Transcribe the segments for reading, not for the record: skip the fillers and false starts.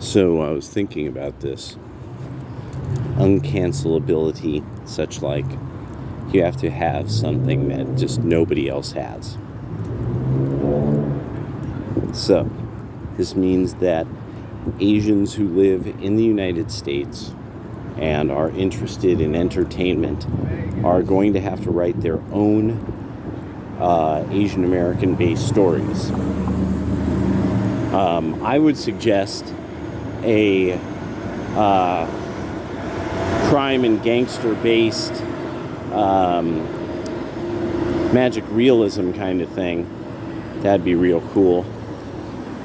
So I was thinking about this uncancelability, such like you have to have something that just nobody else has. So this means that Asians who live in the United States and are interested in entertainment are going to have to write their own Asian American based stories. I would suggest a crime and gangster based magic realism kind of thing. That'd be real cool.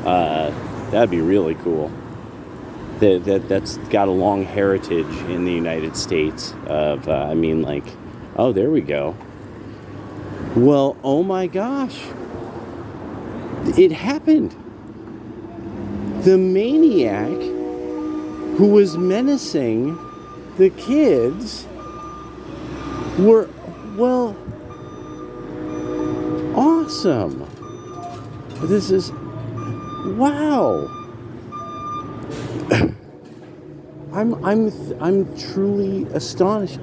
That'd be really cool. That's got a long heritage in the United States of, oh, there we go. Well, oh my gosh. It happened. The maniac who was menacing the kids were, well, awesome. This is, wow. I'm truly astonished.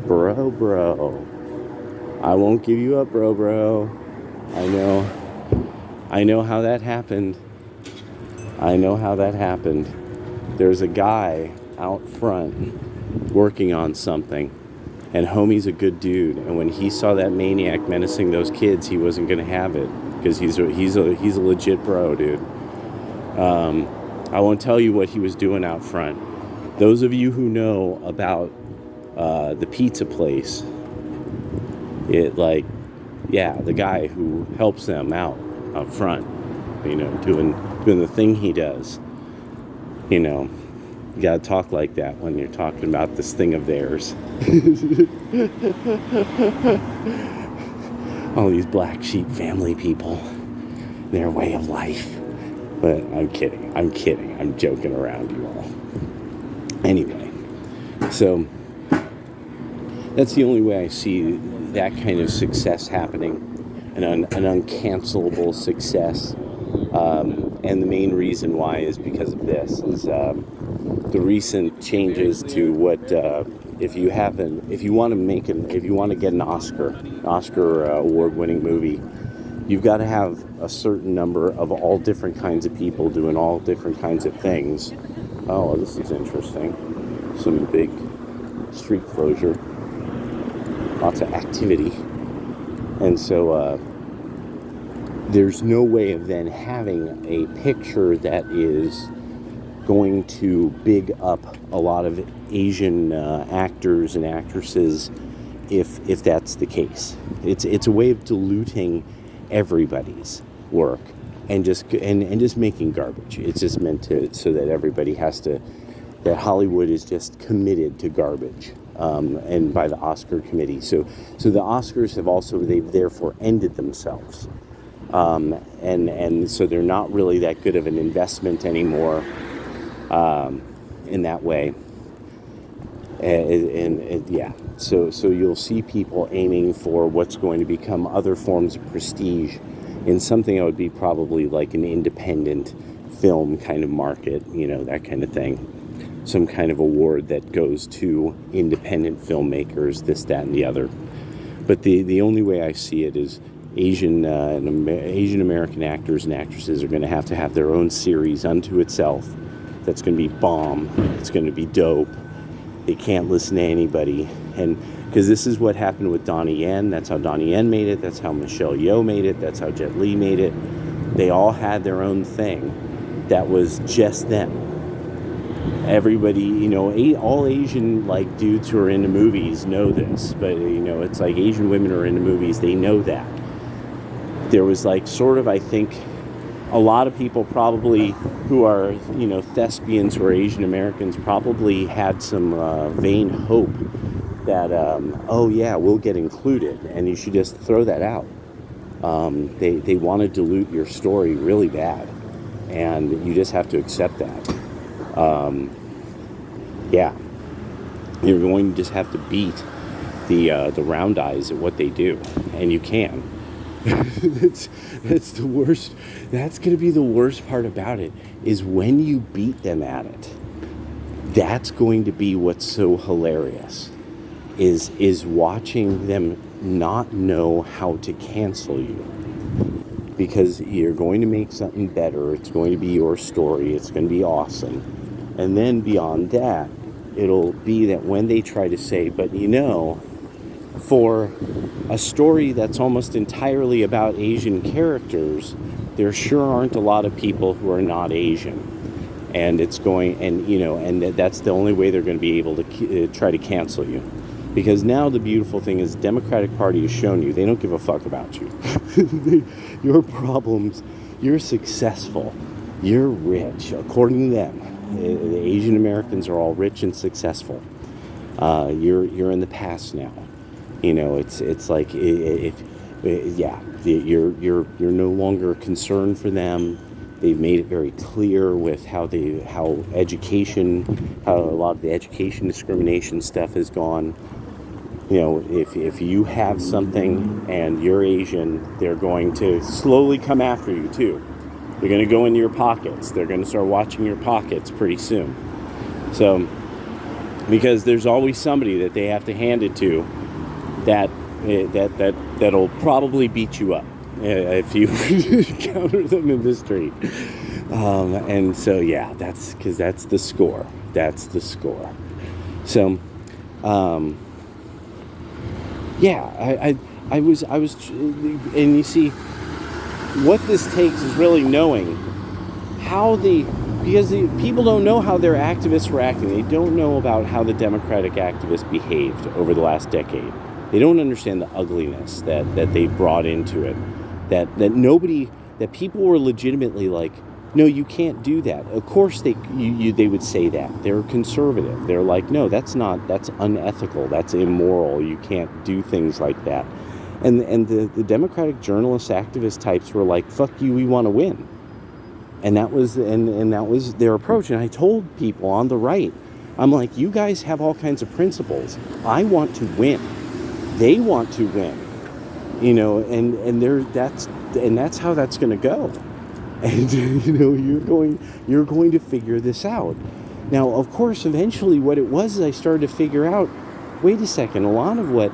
Bro. I won't give you up, bro. I know how that happened. There's a guy out front working on something, and homie's a good dude. And when he saw that maniac menacing those kids, he wasn't gonna have it because he's a legit bro, dude. I won't tell you what he was doing out front. Those of you who know about the pizza place, the guy who helps them out front, doing the thing he does. You gotta talk like that when you're talking about this thing of theirs. All these black sheep family people, their way of life. But I'm kidding. I'm joking around, you all. Anyway, so that's the only way I see that kind of success happening, an uncancelable success. And the main reason why is because of this, is the recent changes to what if you want to get an Oscar award-winning movie, you've got to have a certain number of all different kinds of people doing all different kinds of things. Oh, this is interesting. Some big street closure, lots of activity, and so there's no way of then having a picture that is going to big up a lot of Asian actors and actresses if that's the case. It's a way of diluting everybody's work and just making garbage. It's just meant to so that everybody that Hollywood is just committed to garbage. And by the Oscar committee. So the Oscars they've therefore ended themselves. And so they're not really that good of an investment anymore in that way. So you'll see people aiming for what's going to become other forms of prestige in something that would be probably like an independent film kind of market, that kind of thing. Some kind of award that goes to independent filmmakers, this, that, and the other. But the only way I see it is Asian American actors and actresses are going to have their own series unto itself. That's going to be bomb. It's going to be dope. They can't listen to anybody. And because this is what happened with Donnie Yen. That's how Donnie Yen made it. That's how Michelle Yeoh made it. That's how Jet Li made it. They all had their own thing that was just them. Everybody, all Asian dudes who are into movies know this, but it's like Asian women who are into movies, they know that. There was I think a lot of people probably who are, thespians who are Asian Americans probably had some vain hope that, we'll get included, and you should just throw that out. They want to dilute your story really bad, and you just have to accept that. You're going to just have to beat the round eyes at what they do, and you can. That's the worst. That's going to be the worst part about it, is when you beat them at it. That's going to be what's so hilarious, is watching them not know how to cancel you. Because you're going to make something better. It's going to be your story. It's going to be awesome. And then beyond that, it'll be that when they try to say, but for a story that's almost entirely about Asian characters, there sure aren't a lot of people who are not Asian. And it's going, and that's the only way they're going to be able to try to cancel you. Because now the beautiful thing is the Democratic Party has shown you they don't give a fuck about you. Your problems, you're successful, you're rich, according to them. The Asian Americans are all rich and successful. You're in the past now. It's like you're no longer a concern for them. They've made it very clear with how a lot of the education discrimination stuff has gone. If you have something and you're Asian, they're going to slowly come after you too. They're going to go into your pockets. They're going to start watching your pockets pretty soon. So, because there's always somebody that they have to hand it to that'll probably beat you up if you encounter them in the street. And so, yeah, that's because that's the score. That's the score. So, yeah, I was, and you see, what this takes is really knowing how because the people don't know how their activists were acting. They don't know about how the Democratic activists behaved over the last decade. They don't understand the ugliness that they brought into it. That people were legitimately like, no, you can't do that. Of course they would say that. They're conservative. They're like, no, that's unethical. That's immoral. You can't do things like that. And the Democratic journalists, activist types were like, fuck you, we want to win. And that was their approach. And I told people on the right, I'm like, you guys have all kinds of principles. I want to win. They want to win. And that's how that's going to go. And you're going to figure this out. Now, of course, eventually what it was is I started to figure out, wait a second, a lot of what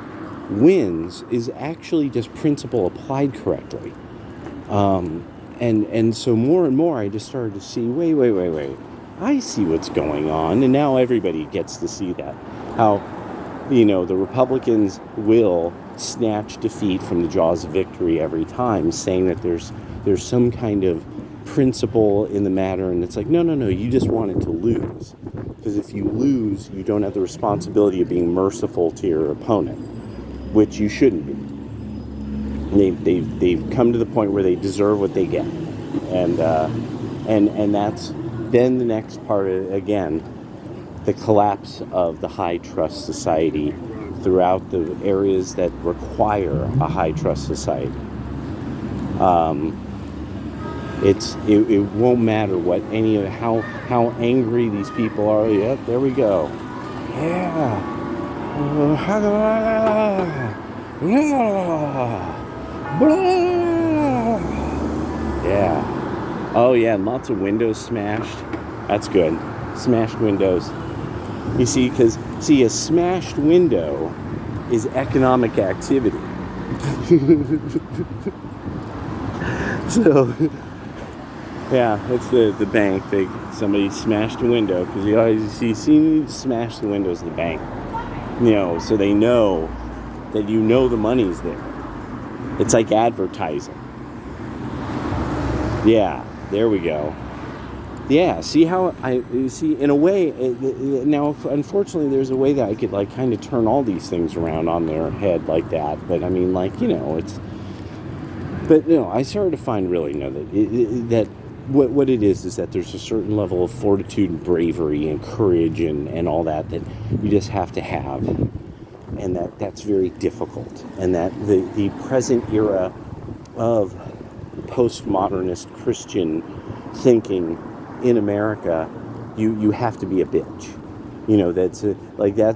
wins is actually just principle applied correctly. And so more and more I just started to see, wait. I see what's going on. And now everybody gets to see that. How, the Republicans will snatch defeat from the jaws of victory every time, saying that there's some kind of principle in the matter, and it's like, no, you just want it to lose. Because if you lose, you don't have the responsibility of being merciful to your opponent, which you shouldn't be. They've come to the point where they deserve what they get. And that's then the next part, again, the collapse of the high trust society throughout the areas that require a high trust society. It won't matter what how angry these people are. Yep, there we go. Yeah. Yeah. Oh yeah, and lots of windows smashed. That's good. Smashed windows. You see, because a smashed window is economic activity. So, yeah, that's the bank. Somebody smashed a window, because you always see smash the windows of the bank. So they know that the money's there. It's like advertising. Yeah, there we go. Yeah, see how in a way, now, unfortunately, there's a way that I could, kind of turn all these things around on their head like that. But, I mean, it's... But, I started to find really, that what it is that there's a certain level of fortitude and bravery and courage and all that you just have to have. And that's very difficult. And that the present era of postmodernist Christian thinking in America, you have to be a bitch.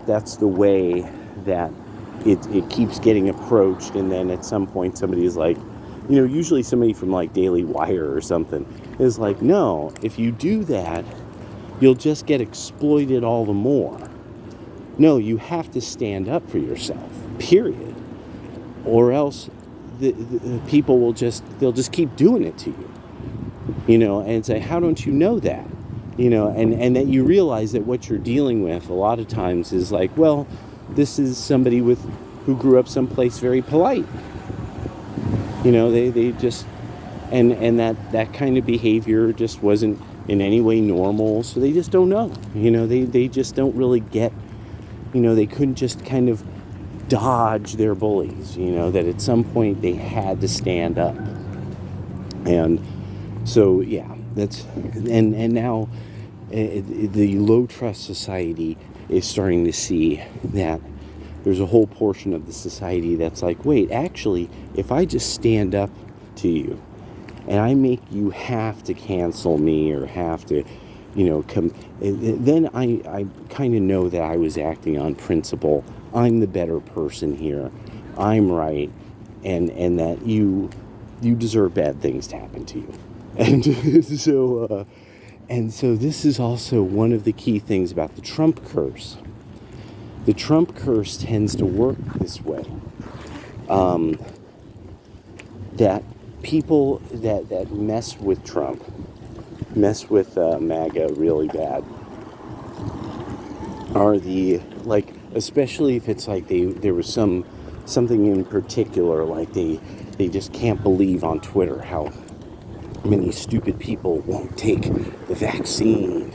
That's the way that it keeps getting approached, and then at some point somebody is like, usually somebody from like Daily Wire or something is like, no, if you do that, you'll just get exploited all the more. No, you have to stand up for yourself, period. Or else the people they'll just keep doing it to you, and say, how don't you know that? And that you realize that what you're dealing with a lot of times is like, well, this is somebody who grew up someplace very polite. They just, and that kind of behavior just wasn't in any way normal, so they just don't know. They just don't really get, they couldn't just kind of dodge their bullies, that at some point they had to stand up. And so, yeah, and now the low trust society is starting to see that there's a whole portion of the society that's like, wait, actually, if I just stand up to you and I make you have to cancel me or have to, come, then I kind of know that I was acting on principle. I'm the better person here. I'm right. And that you deserve bad things to happen to you. And so this is also one of the key things about the Trump curse. The Trump curse tends to work this way. That people that mess with Trump, mess with MAGA really bad, are especially if it's like there was something in particular, like they just can't believe on Twitter how many stupid people won't take the vaccine.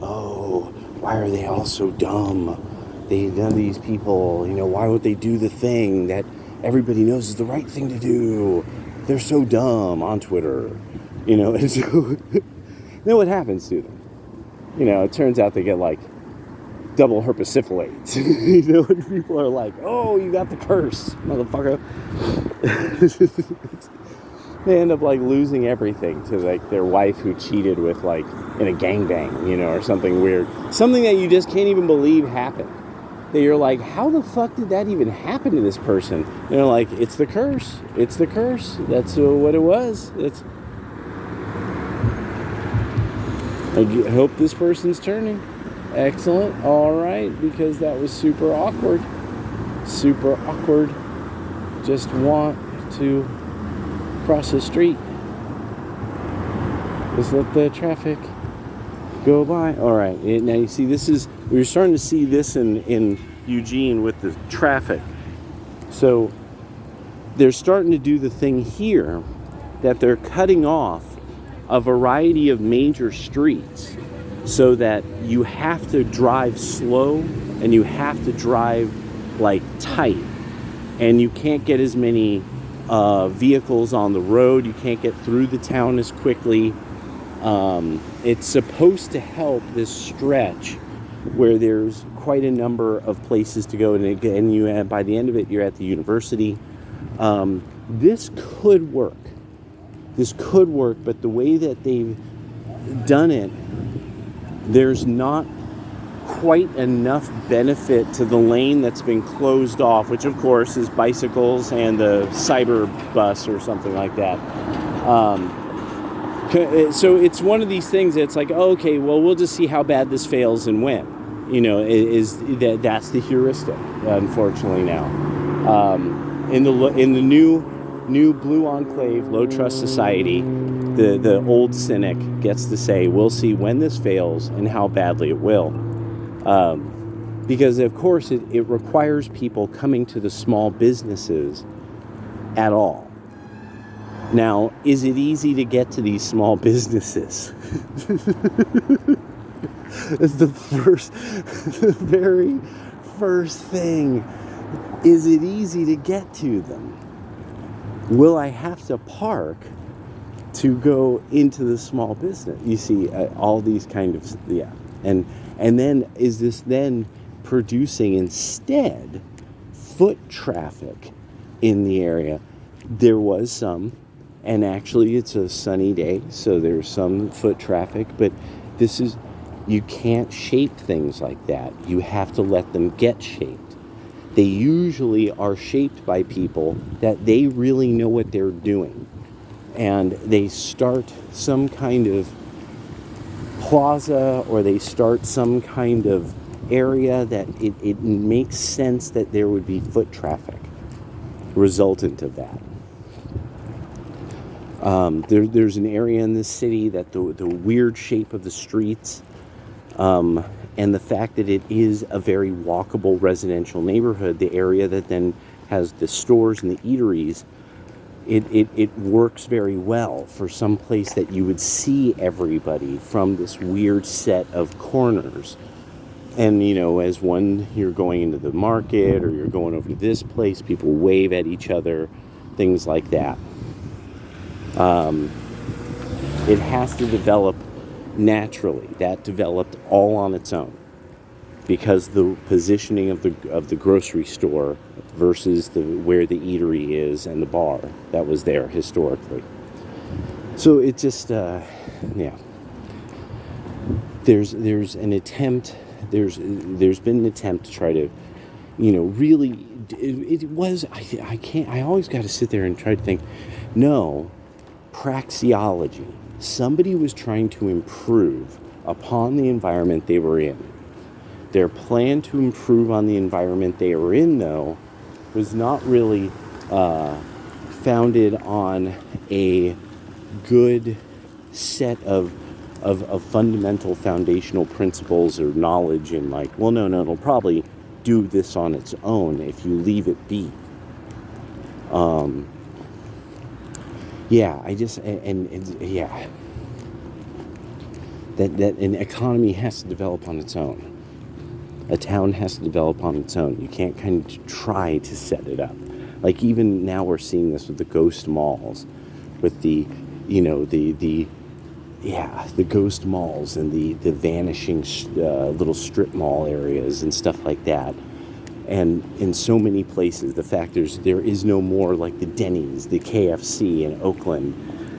Oh, why are they all so dumb? None of these people, why would they do the thing that everybody knows is the right thing to do? They're so dumb on Twitter, and so then what happens to them? It turns out they get like double herpessyphalates, and people are like, oh, you got the curse, motherfucker. They end up like losing everything to like their wife who cheated with like in a gangbang, or something weird. Something that you just can't even believe happened. That you're like, how the fuck did that even happen to this person? And they're like, it's the curse. It's the curse. That's what it was. I hope this person's turning. Excellent. All right. Because that was super awkward. Super awkward. Just want to cross the street. Just let the traffic go by. All right. Now you see, we're starting to see this in Eugene with the traffic. So they're starting to do the thing here that they're cutting off a variety of major streets so that you have to drive slow and you have to drive like tight, and you can't get as many vehicles on the road. You can't get through the town as quickly. It's supposed to help this stretch where there's quite a number of places to go, and again, by the end of it, you're at the university. This could work. But the way that they've done it, there's not quite enough benefit to the lane that's been closed off, which of course is bicycles and the cyber bus or something like that. So it's one of these things that's like, okay, well, we'll just see how bad this fails and when. That's the heuristic, unfortunately now. In the new Blue Enclave Low Trust Society, the old cynic gets to say, we'll see when this fails and how badly it will. Because of course it requires people coming to the small businesses at all. Now, is it easy to get to these small businesses? That's the very first thing. Is it easy to get to them? Will I have to park to go into the small business? You see, all these kind of, yeah. And then, is this then producing instead foot traffic in the area? There was some, and actually it's a sunny day, so there's some foot traffic, but you can't shape things like that. You have to let them get shaped. they usually are shaped by people that they really know what they're doing. And they start some kind of plaza, or they start some kind of area that it makes sense that there would be foot traffic resultant of that. There's an area in this city that the weird shape of the streets, and the fact that it is a very walkable residential neighborhood, the area that then has the stores and the eateries, it works very well for some place that you would see everybody from this weird set of corners. And, as you're going into the market or you're going over to this place, people wave at each other, things like that. It has to develop naturally. That developed all on its own, because the positioning of the grocery store versus where the eatery is and the bar that was there historically. So it just there's an attempt. There's been an attempt to try to, really. It was. I always got to sit there and try to think. No, praxeology. Somebody was trying to improve upon the environment they were in. Their plan to improve on the environment they were in, though, was not really founded on a good set of fundamental foundational principles or knowledge, and no, it'll probably do this on its own if you leave it be. That an economy has to develop on its own. A town has to develop on its own. You can't kind of try to set it up. Like, even now we're seeing this with the ghost malls, with the ghost malls and the vanishing little strip mall areas and stuff like that. And in so many places, the fact there is no more, like the Denny's, the KFC in Oakland,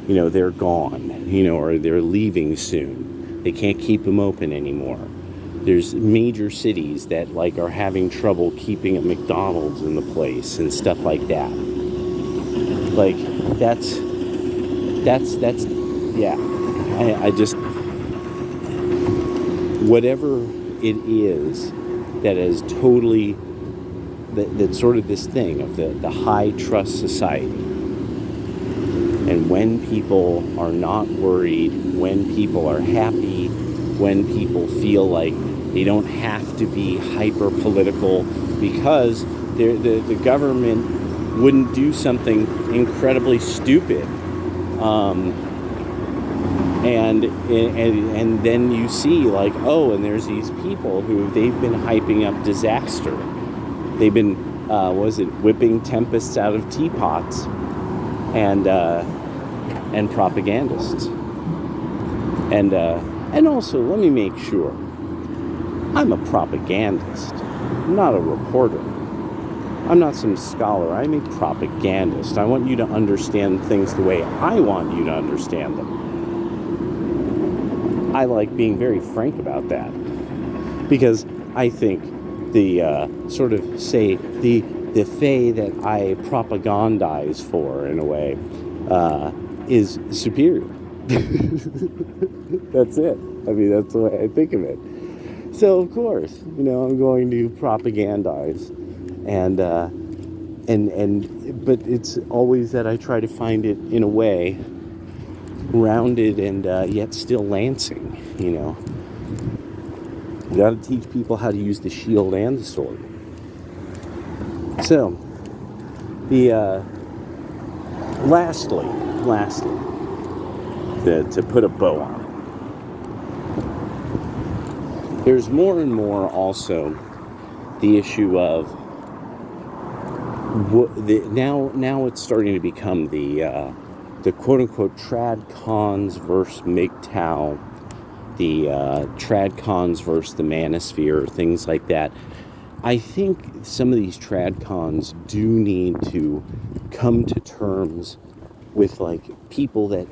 they're gone, or they're leaving soon. They can't keep them open anymore. There's major cities that are having trouble keeping a McDonald's in the place and stuff like that. I just, whatever it is that is totally, that's sort of this thing of the high trust society. And when people are not worried, when people are happy, when people feel like they don't have to be hyper political because the government wouldn't do something incredibly stupid, and then you see and there's these people who they've been hyping up disaster. They've been whipping tempests out of teapots, and propagandists, and also, let me make sure, I'm a propagandist. I'm not a reporter. I'm not some scholar. I'm a propagandist. I want you to understand things the way I want you to understand them. I like being very frank about that, because I think the the fae that I propagandize for, in a way, is superior. That's it. I mean, that's the way I think of it. So, of course, I'm going to propagandize, but it's always that I try to find it in a way rounded and yet still lancing. You got to teach people how to use the shield and the sword. So, lastly, to put a bow on it, there's more and more also the issue of now it's starting to become the quote-unquote trad cons versus MGTOW, the trad cons versus the manosphere, things like that. I think some of these trad cons do need to come to terms with people that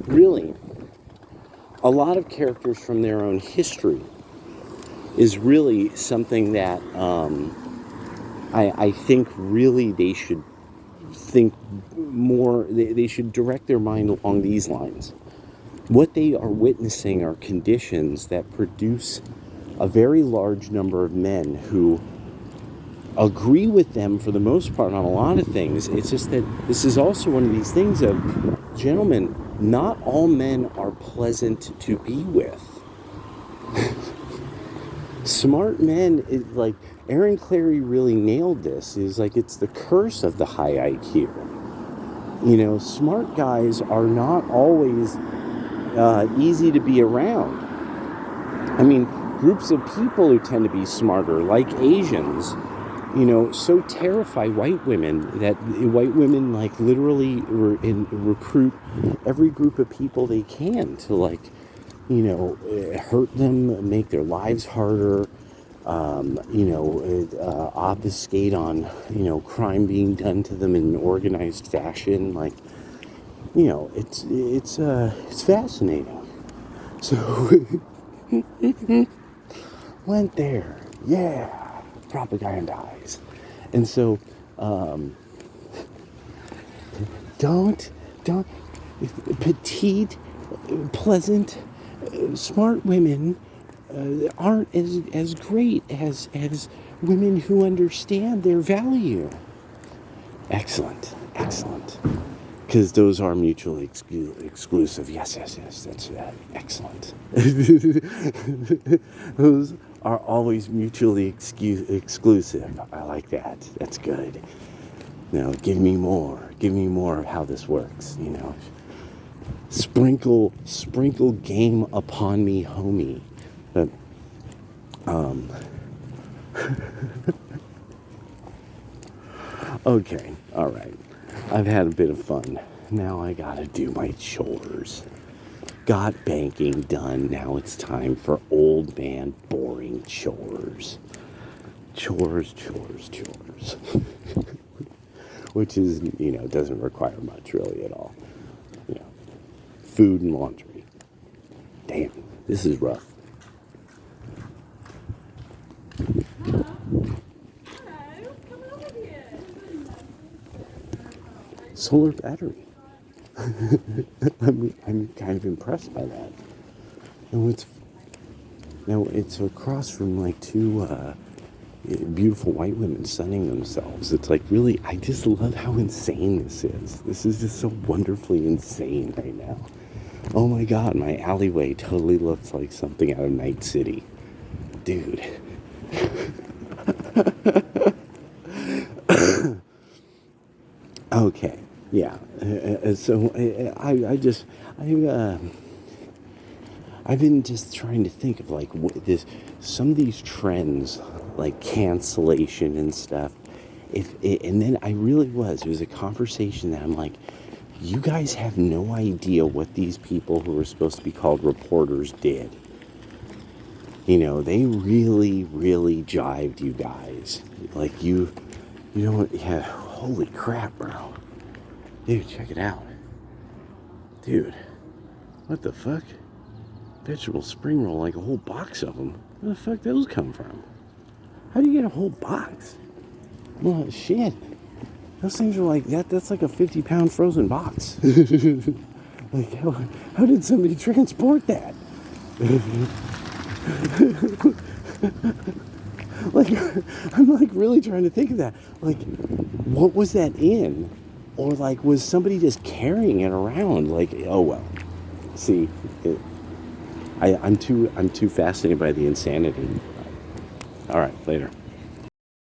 really, a lot of characters from their own history is really something that I think really they should think more, they should direct their mind along these lines. What they are witnessing are conditions that produce a very large number of men who agree with them for the most part on a lot of things. It's just that this is also one of these things of, gentlemen, not all men are pleasant to be with. Smart men, like Aaron Clarey really nailed this, is like it's the curse of the high IQ. You know, smart guys are not always easy to be around. I mean, groups of people who tend to be smarter, like Asians, you know, so terrify white women that white women like literally recruit every group of people they can to, like, you know, hurt them, make their lives harder, you know, obfuscate on, you know, crime being done to them in an organized fashion. Like, you know, it's fascinating. So went there, yeah, propagandize, and so don't petite, pleasant, smart women aren't as great as women who understand their value. Excellent. Because those are mutually exclusive. Yes, that's that. Excellent. Those are always mutually exclusive. I like that. That's good. Now, give me more of how this works, you know. Sprinkle game upon me, homie. But, okay, all right. I've had a bit of fun. Now I gotta do my chores. Got banking done. Now it's time for old man boring chores. Chores. Which is, you know, doesn't require much really at all. You know, food and laundry. Damn, this is rough. Solar battery. I'm kind of impressed by that. Now it's across from like two beautiful white women sunning themselves. It's like, really, I just love how insane this is. This is just so wonderfully insane right now. Oh my God, my alleyway totally looks like something out of Night City. Dude. Okay, yeah. So I've been just trying to think of like some of these trends, like cancellation and stuff. And then it was a conversation that I'm like, you guys have no idea what these people who were supposed to be called reporters did. You know, they really, really jived you guys. Like you know what? Yeah, holy crap, bro. Dude, check it out. Dude, what the fuck? Vegetable spring roll, like a whole box of them. Where the fuck those come from? How do you get a whole box? Well, shit. Those things are like that. That's like a 50-pound frozen box. Like, how did somebody transport that? Like, I'm like really trying to think of that. Like, what was that in? Or like, was somebody just carrying it around? Like, oh well. See, I'm too fascinated by the insanity. All right, later.